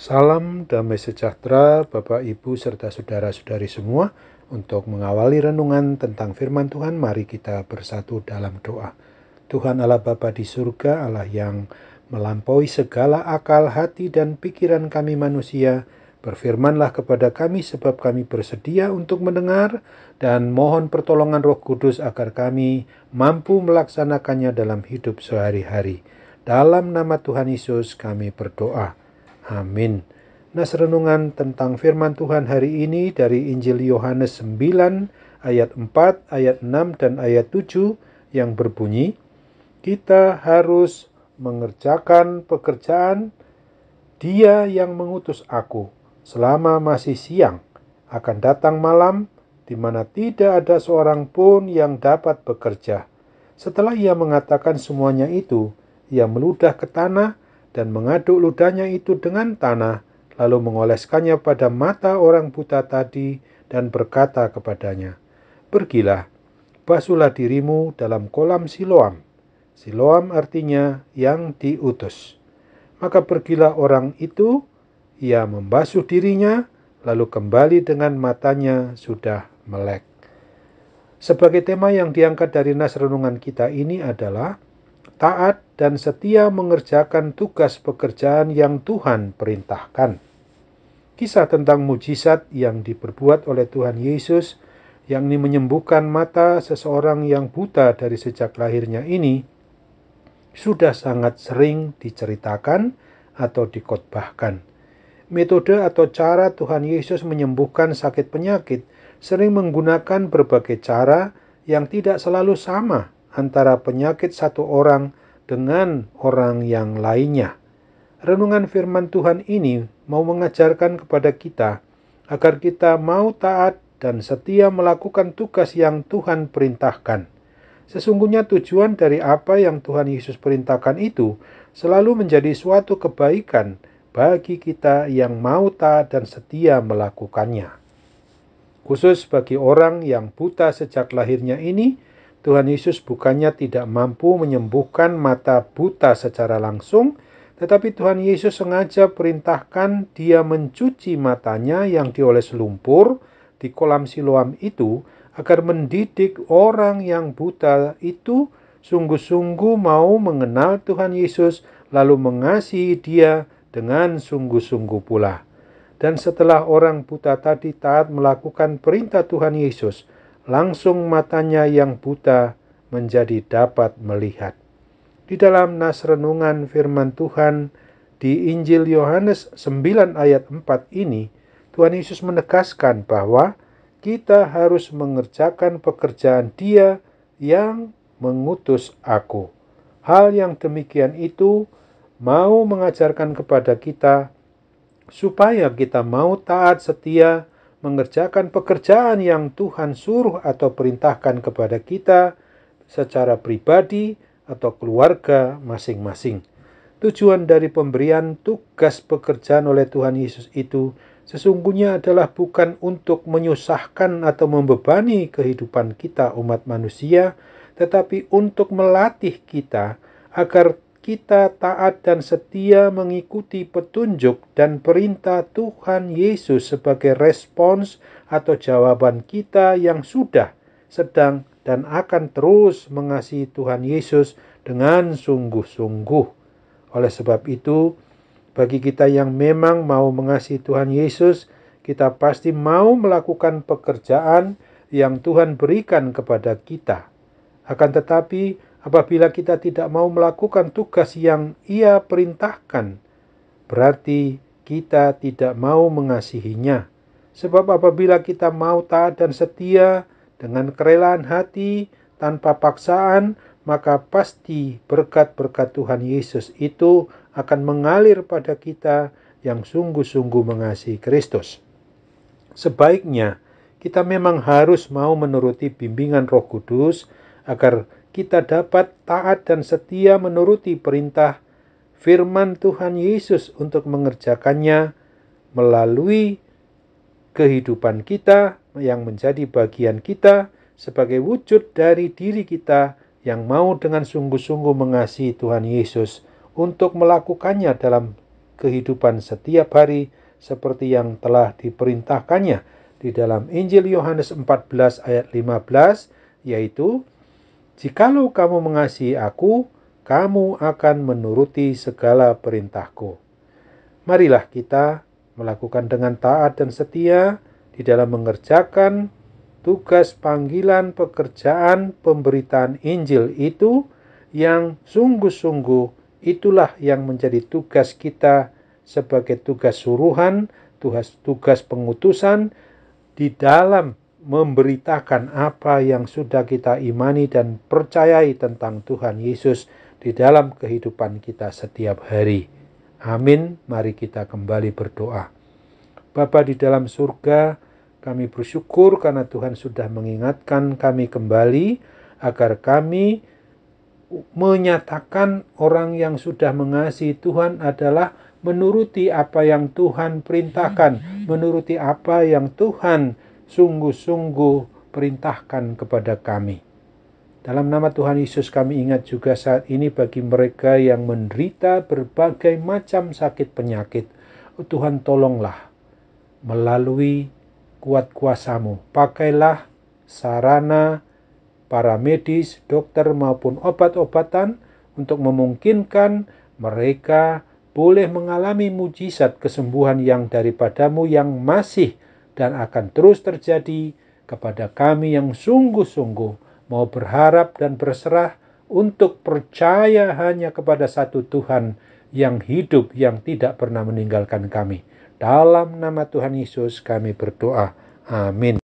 Salam damai sejahtera Bapak, Ibu, serta saudara-saudari semua. Untuk mengawali renungan tentang firman Tuhan, mari kita bersatu dalam doa. Tuhan Allah Bapa di surga, Allah yang melampaui segala akal, hati, dan pikiran kami manusia, berfirmanlah kepada kami sebab kami bersedia untuk mendengar, dan mohon pertolongan Roh Kudus agar kami mampu melaksanakannya dalam hidup sehari-hari. Dalam nama Tuhan Yesus kami berdoa. Amin. Nas renungan tentang firman Tuhan hari ini dari Injil Yohanes 9 ayat 4, ayat 6, dan ayat 7 yang berbunyi, kita harus mengerjakan pekerjaan Dia yang mengutus aku selama masih siang. Akan datang malam di mana tidak ada seorang pun yang dapat bekerja. Setelah ia mengatakan semuanya itu, ia meludah ke tanah dan mengaduk ludahnya itu dengan tanah, lalu mengoleskannya pada mata orang buta tadi dan berkata kepadanya, "Pergilah, basuhlah dirimu dalam kolam Siloam." Siloam artinya yang diutus. Maka pergilah orang itu, ia membasuh dirinya, lalu kembali dengan matanya sudah melek. Sebagai tema yang diangkat dari nas renungan kita ini adalah taat dan setia mengerjakan tugas pekerjaan yang Tuhan perintahkan. Kisah tentang mujizat yang diperbuat oleh Tuhan Yesus, yakni menyembuhkan mata seseorang yang buta dari sejak lahirnya ini, sudah sangat sering diceritakan atau dikhotbahkan. Metode atau cara Tuhan Yesus menyembuhkan sakit penyakit sering menggunakan berbagai cara yang tidak selalu sama antara penyakit satu orang dengan orang yang lainnya. Renungan firman Tuhan ini mau mengajarkan kepada kita agar kita mau taat dan setia melakukan tugas yang Tuhan perintahkan. Sesungguhnya tujuan dari apa yang Tuhan Yesus perintahkan itu selalu menjadi suatu kebaikan bagi kita yang mau taat dan setia melakukannya. Khusus bagi orang yang buta sejak lahirnya ini, Tuhan Yesus bukannya tidak mampu menyembuhkan mata buta secara langsung, tetapi Tuhan Yesus sengaja perintahkan dia mencuci matanya yang dioles lumpur di kolam Siloam itu, agar mendidik orang yang buta itu sungguh-sungguh mau mengenal Tuhan Yesus, lalu mengasihi Dia dengan sungguh-sungguh pula. Dan setelah orang buta tadi taat melakukan perintah Tuhan Yesus, langsung matanya yang buta menjadi dapat melihat. Di dalam nas renungan firman Tuhan di Injil Yohanes 9 ayat 4 ini, Tuhan Yesus menegaskan bahwa kita harus mengerjakan pekerjaan Dia yang mengutus aku. Hal yang demikian itu mau mengajarkan kepada kita supaya kita mau taat setia mengerjakan pekerjaan yang Tuhan suruh atau perintahkan kepada kita secara pribadi atau keluarga masing-masing. Tujuan dari pemberian tugas pekerjaan oleh Tuhan Yesus itu sesungguhnya adalah bukan untuk menyusahkan atau membebani kehidupan kita umat manusia, tetapi untuk melatih kita agar kita taat dan setia mengikuti petunjuk dan perintah Tuhan Yesus sebagai respons atau jawaban kita yang sudah, sedang, dan akan terus mengasihi Tuhan Yesus dengan sungguh-sungguh. Oleh sebab itu, bagi kita yang memang mau mengasihi Tuhan Yesus, kita pasti mau melakukan pekerjaan yang Tuhan berikan kepada kita. Akan tetapi, apabila kita tidak mau melakukan tugas yang Ia perintahkan, berarti kita tidak mau mengasihinya. Sebab apabila kita mau taat dan setia dengan kerelaan hati tanpa paksaan, maka pasti berkat-berkat Tuhan Yesus itu akan mengalir pada kita yang sungguh-sungguh mengasihi Kristus. Sebaiknya kita memang harus mau menuruti bimbingan Roh Kudus agar kita dapat taat dan setia menuruti perintah firman Tuhan Yesus untuk mengerjakannya melalui kehidupan kita yang menjadi bagian kita sebagai wujud dari diri kita yang mau dengan sungguh-sungguh mengasihi Tuhan Yesus untuk melakukannya dalam kehidupan setiap hari seperti yang telah diperintahkannya di dalam Injil Yohanes 14 ayat 15, yaitu, "Jikalau kamu mengasihi aku, kamu akan menuruti segala perintahku." Marilah kita melakukan dengan taat dan setia di dalam mengerjakan tugas panggilan pekerjaan pemberitaan Injil itu, yang sungguh-sungguh itulah yang menjadi tugas kita sebagai tugas suruhan, tugas pengutusan di dalam memberitakan apa yang sudah kita imani dan percayai tentang Tuhan Yesus di dalam kehidupan kita setiap hari. Amin. Mari kita kembali berdoa. Bapa di dalam surga, kami bersyukur karena Tuhan sudah mengingatkan kami kembali agar kami menyatakan orang yang sudah mengasihi Tuhan adalah menuruti apa yang Tuhan perintahkan, menuruti apa yang Tuhan sungguh-sungguh perintahkan kepada kami. Dalam nama Tuhan Yesus kami ingat juga saat ini bagi mereka yang menderita berbagai macam sakit penyakit. Tuhan tolonglah melalui kuat kuasa-Mu. Pakailah sarana para medis, dokter maupun obat-obatan untuk memungkinkan mereka boleh mengalami mujizat kesembuhan yang daripada-Mu yang masih dan akan terus terjadi kepada kami yang sungguh-sungguh mau berharap dan berserah untuk percaya hanya kepada satu Tuhan yang hidup, yang tidak pernah meninggalkan kami. Dalam nama Tuhan Yesus kami berdoa. Amin.